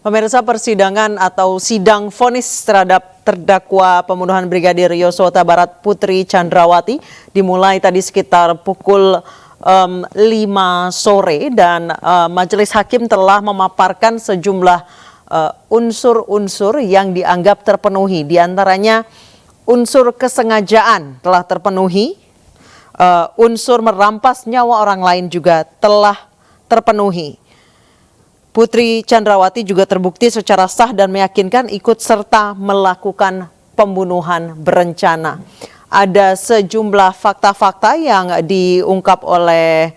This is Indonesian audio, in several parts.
Pemirsa, persidangan atau sidang vonis terhadap terdakwa pembunuhan Brigadir Yosua Huta Barat Putri Chandrawati dimulai tadi sekitar pukul 5 sore dan majelis hakim telah memaparkan sejumlah unsur-unsur yang dianggap terpenuhi. Di antaranya unsur kesengajaan telah terpenuhi, unsur merampas nyawa orang lain juga telah terpenuhi. Putri Chandrawati juga terbukti secara sah dan meyakinkan ikut serta melakukan pembunuhan berencana. Ada sejumlah fakta-fakta yang diungkap oleh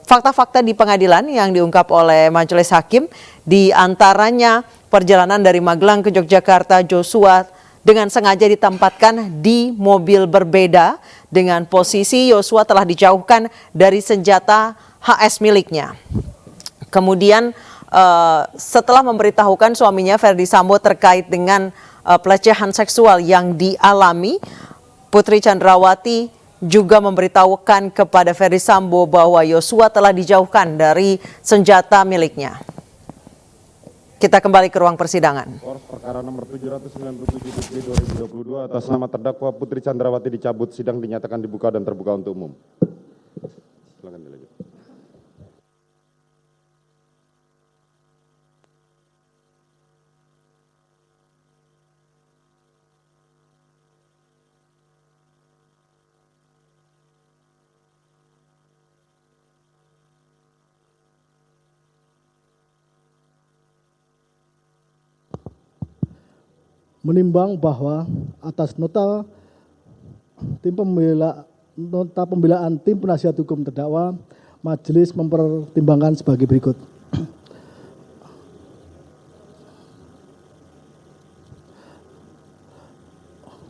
fakta-fakta di pengadilan yang diungkap oleh majelis hakim, di antaranya perjalanan dari Magelang ke Yogyakarta Joshua dengan sengaja ditempatkan di mobil berbeda dengan posisi Yosua telah dijauhkan dari senjata HS miliknya. Kemudian setelah memberitahukan suaminya Ferdy Sambo terkait dengan pelecehan seksual yang dialami, Putri Chandrawati juga memberitahukan kepada Ferdy Sambo bahwa Yosua telah dijauhkan dari senjata miliknya. Kita kembali ke ruang persidangan. Perkara nomor 797/2022 atas nama terdakwa Putri Chandrawati dicabut, sidang dinyatakan dibuka dan terbuka untuk umum. Silakan dilanjut. Menimbang bahwa atas nota pembelaan tim penasihat hukum terdakwa, majelis mempertimbangkan sebagai berikut.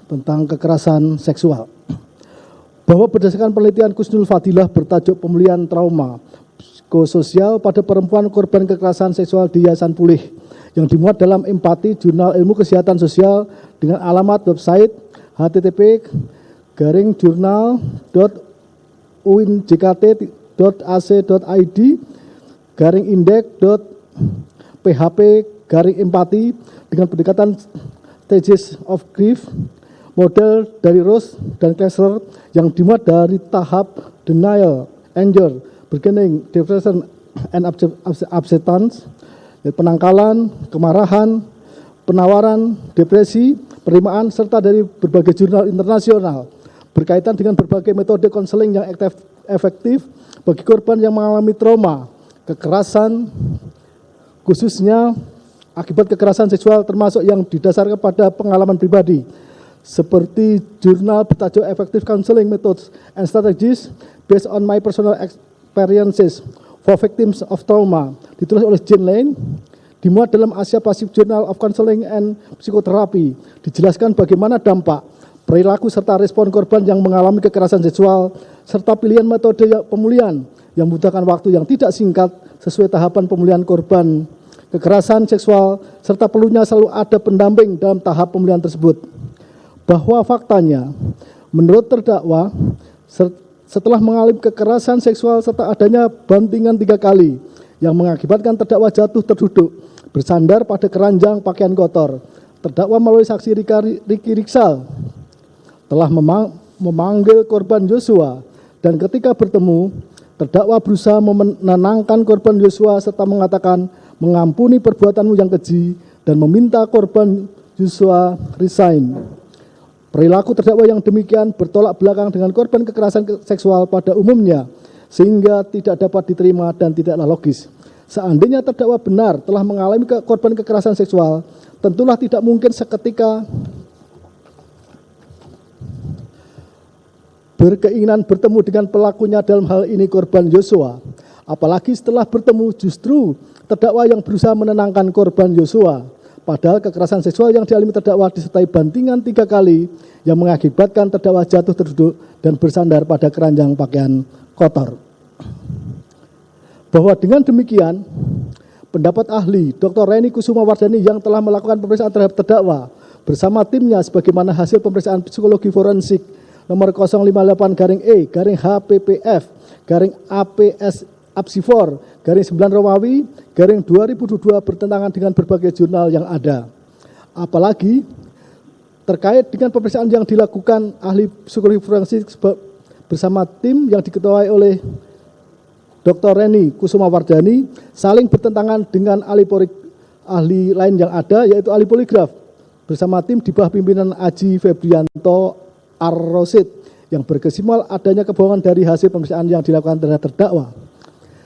Tentang kekerasan seksual. Bahwa berdasarkan penelitian Kusnul Fadilah bertajuk pemulihan trauma psikososial pada perempuan korban kekerasan seksual di Yayasan Pulih yang dimuat dalam Empati Jurnal Ilmu Kesehatan Sosial dengan alamat website http://journal.uinjkt.ac.id/indeks.php/empati dengan pendekatan stages of grief, model dari Rose dan Kessler yang dimuat dari tahap denial, anger, bargaining, depression, and acceptance, penangkalan, kemarahan, penawaran, depresi, penerimaan, serta dari berbagai jurnal internasional berkaitan dengan berbagai metode konseling yang efektif bagi korban yang mengalami trauma, kekerasan, khususnya akibat kekerasan seksual termasuk yang didasarkan pada pengalaman pribadi, seperti jurnal bertajuk Effective Counseling Methods and Strategies Based on My Personal Experiences for Victims of Trauma, ditulis oleh Jane Lane, dimuat dalam Asia Pacific Journal of Counseling and Psychotherapy, dijelaskan bagaimana dampak, perilaku serta respon korban yang mengalami kekerasan seksual, serta pilihan metode pemulihan yang membutuhkan waktu yang tidak singkat sesuai tahapan pemulihan korban kekerasan seksual, serta perlunya selalu ada pendamping dalam tahap pemulihan tersebut. Bahwa faktanya, menurut terdakwa, setelah mengalami kekerasan seksual serta adanya bantingan 3 kali yang mengakibatkan terdakwa jatuh terduduk bersandar pada keranjang pakaian kotor, terdakwa melalui saksi Ricky Riksal telah memanggil korban Yosua, dan ketika bertemu, terdakwa berusaha menenangkan korban Yosua serta mengatakan mengampuni perbuatanmu yang keji dan meminta korban Yosua resign. Perilaku terdakwa yang demikian bertolak belakang dengan korban kekerasan seksual pada umumnya, sehingga tidak dapat diterima dan tidaklah logis. Seandainya terdakwa benar telah mengalami korban kekerasan seksual, tentulah tidak mungkin seketika berkeinginan bertemu dengan pelakunya, dalam hal ini korban Yosua. Apalagi setelah bertemu justru terdakwa yang berusaha menenangkan korban Yosua. Padahal kekerasan seksual yang dialami terdakwa disertai bantingan 3 kali yang mengakibatkan terdakwa jatuh terduduk dan bersandar pada keranjang pakaian kotor. Bahwa dengan demikian, pendapat ahli Dr. Reni Kusuma Wardani yang telah melakukan pemeriksaan terhadap terdakwa bersama timnya sebagaimana hasil pemeriksaan psikologi forensik nomor 058/E/HPPF/APS Apsifor 9 Romawi, 2022 bertentangan dengan berbagai jurnal yang ada. Apalagi terkait dengan pemeriksaan yang dilakukan ahli psikologi forensik bersama tim yang diketuai oleh Dr. Reni Kusumawardani saling bertentangan dengan ahli lain yang ada, yaitu ahli poligraf bersama tim di bawah pimpinan Aji Febrianto Ar-Rosid yang berkesimpulan adanya kebohongan dari hasil pemeriksaan yang dilakukan terhadap terdakwa.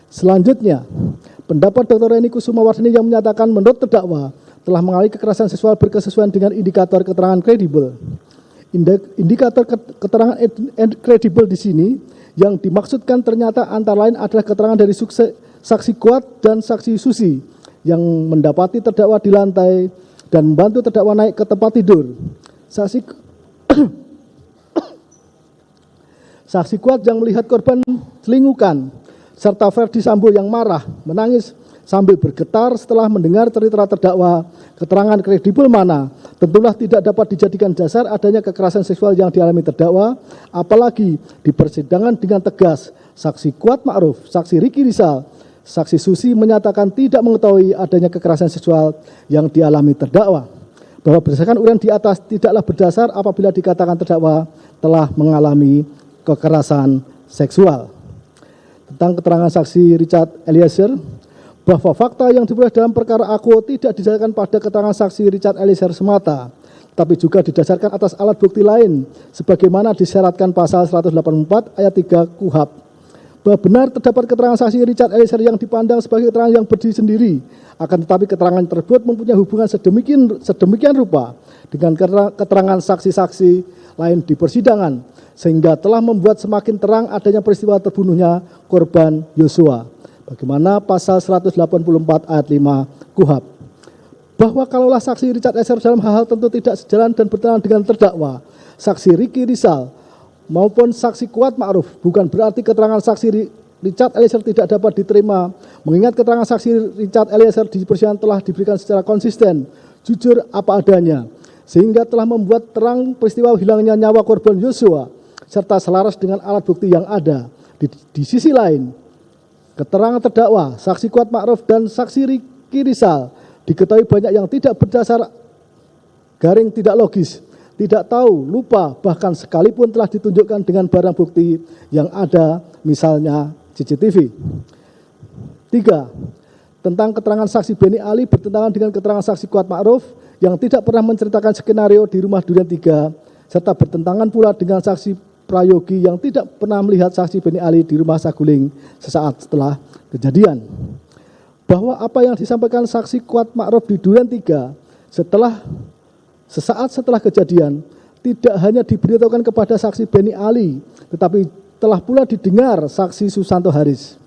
Selanjutnya, pendapat Dr. Reni Kusumawardani yang menyatakan menurut terdakwa telah mengalami kekerasan seksual berkesesuaian dengan indikator keterangan kredibel. Indikator keterangan kredibel di sini yang dimaksudkan ternyata antara lain adalah keterangan dari saksi Kuat dan saksi Susi yang mendapati terdakwa di lantai dan membantu terdakwa naik ke tempat tidur. Saksi Kuat yang melihat korban selingkuhan, serta Ferdi Sambo yang marah, menangis sambil bergetar setelah mendengar cerita terdakwa. Keterangan kredibel mana tentulah tidak dapat dijadikan dasar adanya kekerasan seksual yang dialami terdakwa, apalagi di persidangan dengan tegas saksi Kuat Ma'ruf, saksi Riki Rizal, saksi Susi menyatakan tidak mengetahui adanya kekerasan seksual yang dialami terdakwa. Bahwa berdasarkan uraian di atas tidaklah berdasar apabila dikatakan terdakwa telah mengalami kekerasan seksual. Tentang keterangan saksi Richard Eliezer, bahwa fakta yang diperoleh dalam perkara Akuo tidak didasarkan pada keterangan saksi Richard Eliezer semata, tapi juga didasarkan atas alat bukti lain, sebagaimana disyaratkan pasal 184 ayat 3 KUHAP. Bahwa benar terdapat keterangan saksi Richard Eliezer yang dipandang sebagai keterangan yang berdiri sendiri, akan tetapi keterangan tersebut mempunyai hubungan sedemikian rupa dengan keterangan saksi-saksi lain di persidangan, sehingga telah membuat semakin terang adanya peristiwa terbunuhnya korban Yosua. Bagaimana pasal 184 ayat 5 KUHAP. Bahwa kalaulah saksi Richard Eliezer dalam hal-hal tentu tidak sejalan dan bertentangan dengan terdakwa, saksi Riki Rizal maupun saksi Kuat Ma'ruf, bukan berarti keterangan saksi Richard Eliezer tidak dapat diterima, mengingat keterangan saksi Richard Eliezer di persidangan telah diberikan secara konsisten, jujur apa adanya, sehingga telah membuat terang peristiwa hilangnya nyawa korban Yosua, serta selaras dengan alat bukti yang ada. Di sisi lain, keterangan terdakwa, saksi Kuat Ma'ruf dan saksi Riki Rizal diketahui banyak yang tidak berdasar garing tidak logis, tidak tahu, lupa, bahkan sekalipun telah ditunjukkan dengan barang bukti yang ada, misalnya CCTV. 3. Tentang keterangan saksi Beni Ali bertentangan dengan keterangan saksi Kuat Ma'ruf yang tidak pernah menceritakan skenario di rumah Durian 3, serta bertentangan pula dengan saksi Prayogi yang tidak pernah melihat saksi Beni Ali di rumah Saguling sesaat setelah kejadian. Bahwa apa yang disampaikan saksi Kuat Ma'ruf di Durian 3 sesaat setelah kejadian tidak hanya diberitahukan kepada saksi Beni Ali, tetapi telah pula didengar saksi Susanto Haris.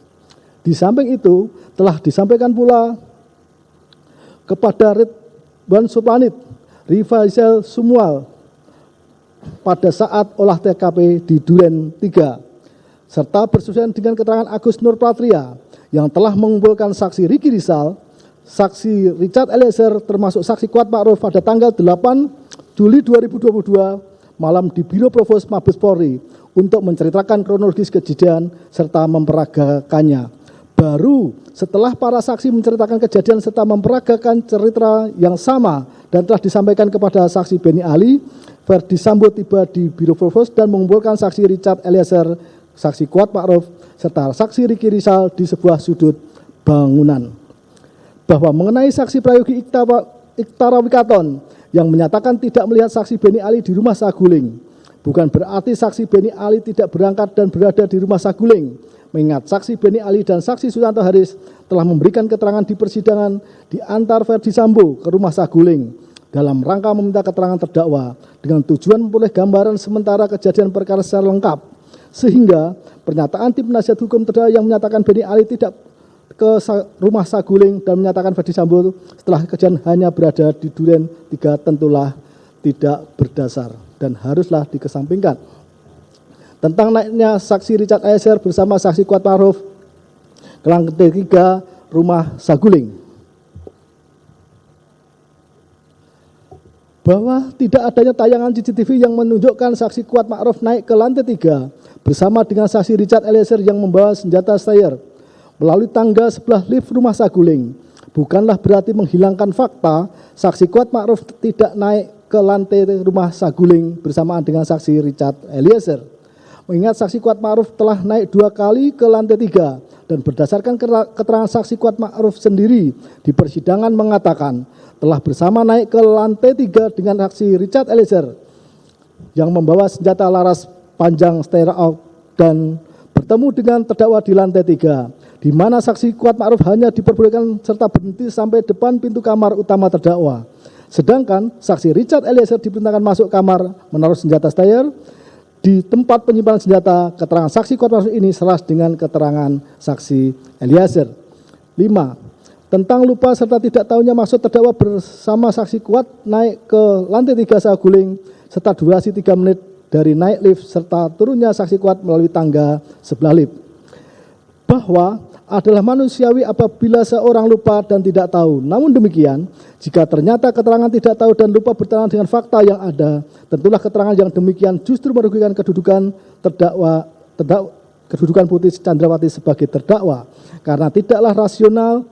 Di samping itu telah disampaikan pula kepada Ridwan Suplanit, Rifaisal Sumual pada saat olah TKP di Duren 3, serta bersesuaian dengan keterangan Agus Nur Patria yang telah mengumpulkan saksi Riki Rizal, saksi Richard Eliezer termasuk saksi Kuat Ma'ruf pada tanggal 8 Juli 2022 malam di Biro Provos Mabes Polri untuk menceritakan kronologis kejadian serta memperagakannya. Baru setelah para saksi menceritakan kejadian serta memperagakan cerita yang sama dan telah disampaikan kepada saksi Beni Ali, Ferdi Sambo tiba di Biro Provos dan mengumpulkan saksi Richard Eliezer, saksi Kuat Ma'ruf, serta saksi Riki Rizal di sebuah sudut bangunan. Bahwa mengenai saksi Prayogi Iktara Wikaton yang menyatakan tidak melihat saksi Beni Ali di rumah Saguling, bukan berarti saksi Beni Ali tidak berangkat dan berada di rumah Saguling, mengingat saksi Beni Ali dan saksi Susanto Haris telah memberikan keterangan di persidangan di antar Ferdi Sambo ke rumah Saguling dalam rangka meminta keterangan terdakwa dengan tujuan memperoleh gambaran sementara kejadian perkara secara lengkap, sehingga pernyataan tim penasihat hukum terdakwa yang menyatakan Beni Ali tidak ke rumah Saguling dan menyatakan Ferdi Sambo setelah kejadian hanya berada di Duren 3 tentulah tidak berdasar dan haruslah dikesampingkan. Tentang naiknya saksi Richard Eliezer bersama saksi Kuat Ma'ruf ke lantai 3 rumah Saguling. Bahwa tidak adanya tayangan CCTV yang menunjukkan saksi Kuat Ma'ruf naik ke lantai 3 bersama dengan saksi Richard Eliezer yang membawa senjata Steyr melalui tangga sebelah lift rumah saguling bukanlah berarti menghilangkan fakta saksi Kuat Ma'ruf tidak naik ke lantai rumah saguling bersamaan dengan saksi Richard Eliezer. Mengingat saksi Kuat Ma'ruf telah naik 2 kali ke lantai 3 dan berdasarkan keterangan saksi Kuat Ma'ruf sendiri di persidangan mengatakan telah bersama naik ke lantai 3 dengan saksi Richard Eliezer yang membawa senjata laras panjang Steyr-Aug dan bertemu dengan terdakwa di lantai 3, di mana saksi Kuat Ma'ruf hanya diperbolehkan serta berhenti sampai depan pintu kamar utama terdakwa. Sedangkan saksi Richard Eliezer diperintahkan masuk kamar menaruh senjata Steyr di tempat penyimpanan senjata. Keterangan saksi Kuat Ma'ruf ini selaras dengan keterangan saksi Eliezer. 5. Tentang lupa serta tidak tahunya maksud terdakwa bersama saksi Kuat naik ke lantai 3 saguling serta durasi 3 menit dari naik lift serta turunnya saksi Kuat melalui tangga sebelah lift. Bahwa adalah manusiawi apabila seorang lupa dan tidak tahu. Namun demikian, jika ternyata keterangan tidak tahu dan lupa bertentangan dengan fakta yang ada, tentulah keterangan yang demikian justru merugikan kedudukan kedudukan Putri Chandrawati sebagai terdakwa. Karena tidaklah rasional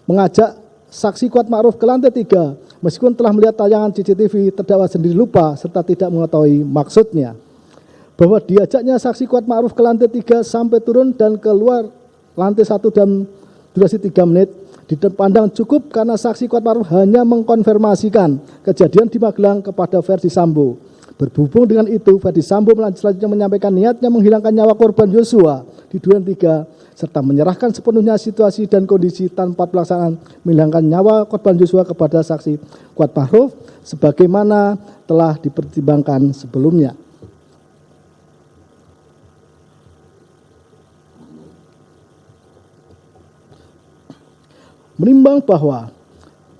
mengajak saksi Kuat Ma'ruf ke lantai 3 meskipun telah melihat tayangan CCTV, terdakwa sendiri lupa serta tidak mengetahui maksudnya. Bahwa diajaknya saksi Kuat Ma'ruf ke lantai 3 sampai turun dan keluar lantai 1 dan durasi 3 menit dipandang cukup karena saksi Kuat Ma'ruf hanya mengkonfirmasikan kejadian di Magelang kepada Verdi Sambo. Berhubung dengan itu, Verdi Sambo selanjutnya menyampaikan niatnya menghilangkan nyawa korban Yosua di Duren 3 serta menyerahkan sepenuhnya situasi dan kondisi tanpa pelaksanaan menghilangkan nyawa korban Yosua kepada saksi Kuat Ma'ruf sebagaimana telah dipertimbangkan sebelumnya. Menimbang bahwa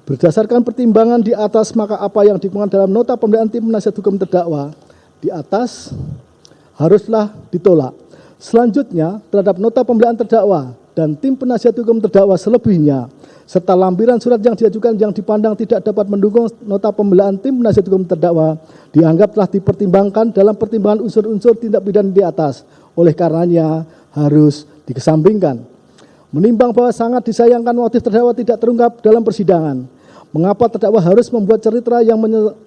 berdasarkan pertimbangan di atas maka apa yang dikemukakan dalam nota pembelaan tim penasihat hukum terdakwa di atas haruslah ditolak. Selanjutnya terhadap nota pembelaan terdakwa dan tim penasihat hukum terdakwa selebihnya serta lampiran surat yang diajukan yang dipandang tidak dapat mendukung nota pembelaan tim penasihat hukum terdakwa dianggap telah dipertimbangkan dalam pertimbangan unsur-unsur tindak pidana di atas, oleh karenanya harus dikesampingkan. Menimbang bahwa sangat disayangkan motif terdakwa tidak terungkap dalam persidangan, mengapa terdakwa harus membuat cerita yang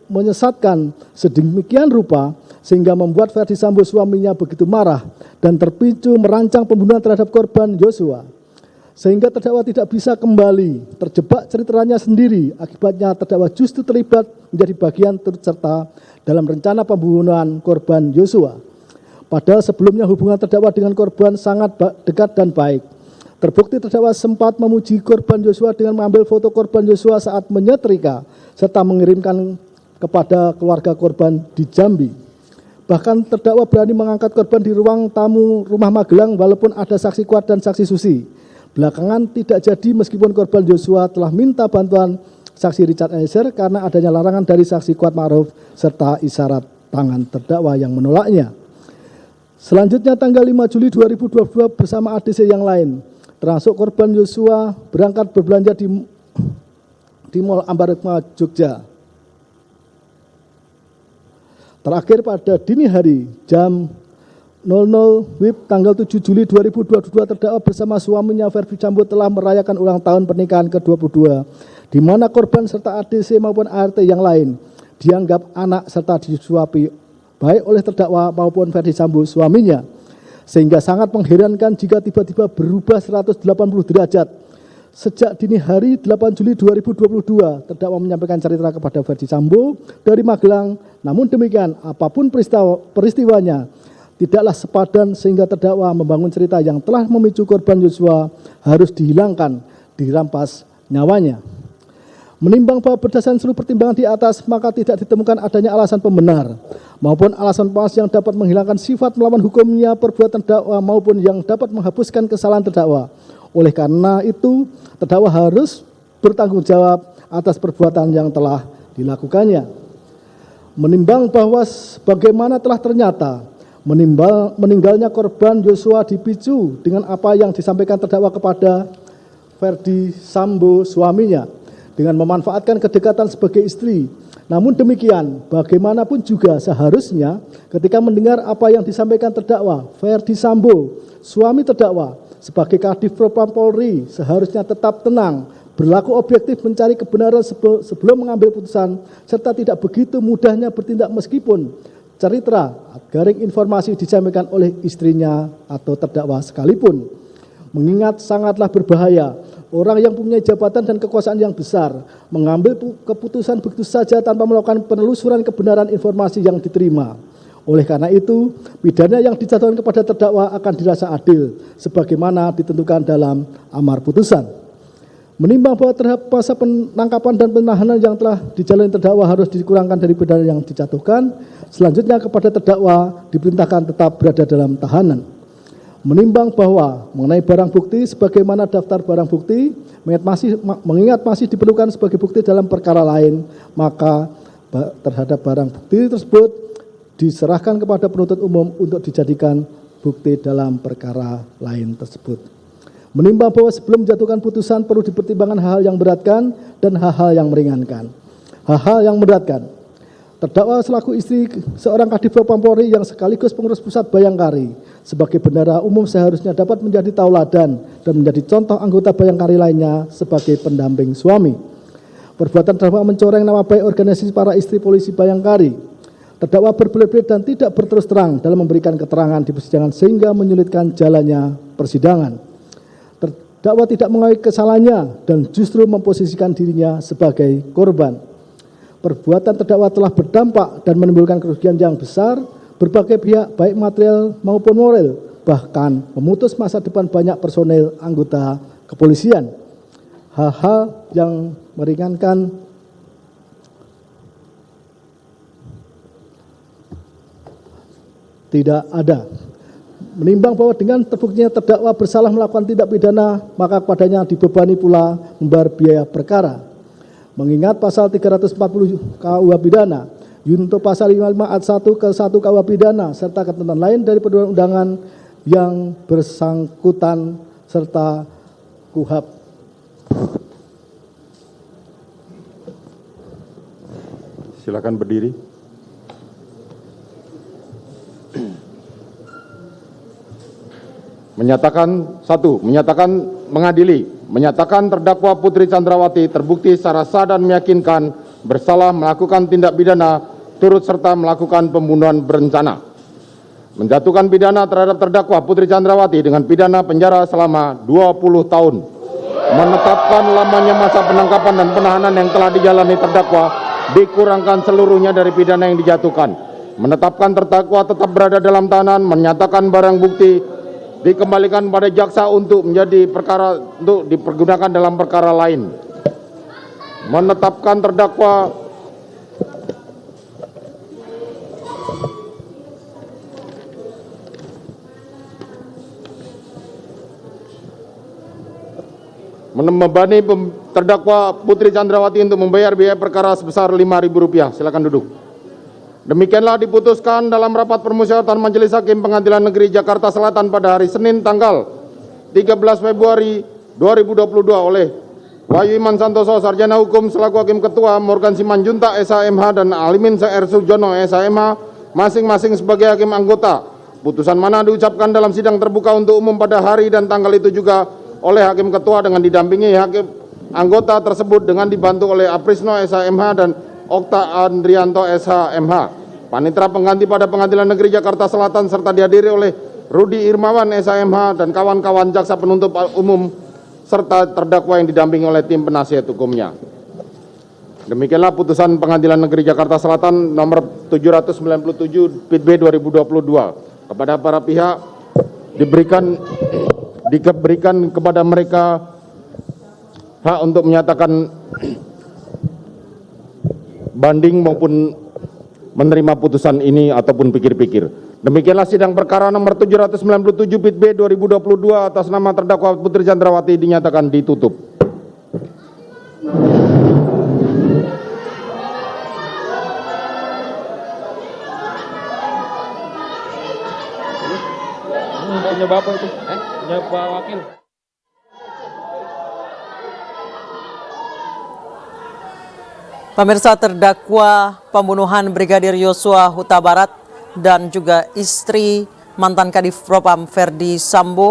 menyesatkan sedemikian rupa sehingga membuat Verdi Sambo suaminya begitu marah dan terpicu merancang pembunuhan terhadap korban Yosua, sehingga terdakwa tidak bisa kembali terjebak ceritanya sendiri. Akibatnya terdakwa justru terlibat menjadi bagian turut serta dalam rencana pembunuhan korban Yosua. Padahal sebelumnya hubungan terdakwa dengan korban sangat dekat dan baik. Terbukti terdakwa sempat memuji korban Yosua dengan mengambil foto korban Yosua saat menyetrika serta mengirimkan kepada keluarga korban di Jambi. Bahkan terdakwa berani mengangkat korban di ruang tamu rumah Magelang walaupun ada saksi Kuat dan saksi Susi. Belakangan tidak jadi meskipun korban Yosua telah minta bantuan saksi Richard Eliezer karena adanya larangan dari saksi Kuat Ma'ruf serta isyarat tangan terdakwa yang menolaknya. Selanjutnya tanggal 5 Juli 2022 bersama ADC yang lain, termasuk korban Yosua berangkat berbelanja di Mall Ambarukma, Jogja. Terakhir pada dini hari jam 00 WIB tanggal 7 Juli 2022 terdakwa bersama suaminya Verdi Sambo telah merayakan ulang tahun pernikahan ke-22 di mana korban serta ADC maupun ART yang lain dianggap anak serta disuapi baik oleh terdakwa maupun Verdi Sambo suaminya. Sehingga sangat mengherankan jika tiba-tiba berubah 180 derajat. Sejak dini hari 8 Juli 2022, terdakwa menyampaikan cerita kepada Verdi Sambo dari Magelang. Namun demikian, apapun peristiwanya, tidaklah sepadan sehingga terdakwa membangun cerita yang telah memicu korban Yosua harus dihilangkan, dirampas nyawanya. Menimbang bahwa berdasarkan seluruh pertimbangan di atas, maka tidak ditemukan adanya alasan pembenar maupun alasan palsu yang dapat menghilangkan sifat melawan hukumnya perbuatan terdakwa maupun yang dapat menghapuskan kesalahan terdakwa. Oleh karena itu, terdakwa harus bertanggung jawab atas perbuatan yang telah dilakukannya. Menimbang bahwa sebagaimana telah ternyata, meninggalnya korban Yosua dipicu dengan apa yang disampaikan terdakwa kepada Verdi Sambo suaminya, dengan memanfaatkan kedekatan sebagai istri. Namun demikian, bagaimanapun juga seharusnya ketika mendengar apa yang disampaikan terdakwa, Verdi Sambo, suami terdakwa, sebagai Kadif Propam Polri seharusnya tetap tenang, berlaku objektif mencari kebenaran sebelum mengambil putusan, serta tidak begitu mudahnya bertindak meskipun cerita garing informasi disampaikan oleh istrinya atau terdakwa sekalipun. Mengingat sangatlah berbahaya orang yang punya jabatan dan kekuasaan yang besar mengambil keputusan begitu saja tanpa melakukan penelusuran kebenaran informasi yang diterima. Oleh karena itu, pidana yang dijatuhkan kepada terdakwa akan dirasa adil sebagaimana ditentukan dalam amar putusan. Menimbang bahwa terhadap masa penangkapan dan penahanan yang telah dijalani terdakwa harus dikurangkan dari pidana yang dijatuhkan, selanjutnya kepada terdakwa diperintahkan tetap berada dalam tahanan. Menimbang bahwa mengenai barang bukti sebagaimana daftar barang bukti, mengingat masih diperlukan sebagai bukti dalam perkara lain, maka terhadap barang bukti tersebut diserahkan kepada penuntut umum untuk dijadikan bukti dalam perkara lain tersebut. Menimbang bahwa sebelum menjatuhkan putusan perlu dipertimbangkan hal-hal yang memberatkan dan hal-hal yang meringankan. Hal-hal yang memberatkan, terdakwa selaku istri seorang Kadif Propam Polri yang sekaligus pengurus pusat Bayangkari sebagai bendahara umum seharusnya dapat menjadi tauladan dan menjadi contoh anggota Bayangkari lainnya sebagai pendamping suami. Perbuatan terdakwa mencoreng nama baik organisasi para istri polisi Bayangkari. Terdakwa berbelit-belit dan tidak berterus terang dalam memberikan keterangan di persidangan sehingga menyulitkan jalannya persidangan. Terdakwa tidak mengakui kesalahannya dan justru memposisikan dirinya sebagai korban. Perbuatan terdakwa telah berdampak dan menimbulkan kerugian yang besar berbagai pihak baik material maupun moral, bahkan memutus masa depan banyak personel anggota kepolisian. Hal-hal yang meringankan tidak ada. Menimbang bahwa dengan terbuktinya terdakwa bersalah melakukan tindak pidana, maka kepadanya dibebani pula membayar biaya perkara. Mengingat pasal 340 KUH pidana, junto pasal 55 ayat 1 ke 1 KUH pidana, serta ketentuan lain dari perundang-undangan yang bersangkutan serta KUHP. Silakan berdiri. Menyatakan menyatakan terdakwa Putri Chandrawati terbukti secara sah dan meyakinkan bersalah melakukan tindak pidana turut serta melakukan pembunuhan berencana. Menjatuhkan pidana terhadap terdakwa Putri Chandrawati dengan pidana penjara selama 20 tahun. Menetapkan lamanya masa penangkapan dan penahanan yang telah dijalani terdakwa dikurangkan seluruhnya dari pidana yang dijatuhkan. Menetapkan terdakwa tetap berada dalam tahanan, menyatakan barang bukti dikembalikan pada jaksa untuk dipergunakan dalam perkara lain. Menetapkan terdakwa membebani terdakwa Putri Chandrawati untuk membayar biaya perkara sebesar Rp5.000. Silakan duduk. Demikianlah diputuskan dalam rapat permusyawaratan Majelis Hakim Pengadilan Negeri Jakarta Selatan pada hari Senin tanggal 13 Februari 2022 oleh Wahyu Iman Santoso, Sarjana Hukum selaku Hakim Ketua, Morgan Simanjuntak SHMH dan Alimin C.R. Sujono SHMH masing-masing sebagai Hakim Anggota. Putusan mana diucapkan dalam sidang terbuka untuk umum pada hari dan tanggal itu juga oleh Hakim Ketua dengan didampingi Hakim Anggota tersebut dengan dibantu oleh Aprisno SHMH dan Okta Andrianto SHMH. Panitera pengganti pada Pengadilan Negeri Jakarta Selatan serta dihadiri oleh Rudi Irmawan SHMH dan kawan-kawan jaksa penuntut umum serta terdakwa yang didampingi oleh tim penasihat hukumnya. Demikianlah putusan Pengadilan Negeri Jakarta Selatan nomor 797 PIT-B 2022. Kepada para pihak diberikan kepada mereka hak untuk menyatakan banding maupun menerima putusan ini ataupun pikir-pikir. Demikianlah sidang perkara nomor 797 PIT-B 2022 atas nama terdakwa Putri Chandrawati dinyatakan ditutup. Punya Bapak itu, punya Pak Wakil. Pemirsa, terdakwa pembunuhan Brigadir Yosua Huta Barat dan juga istri mantan Kadif Propam Verdi Sambo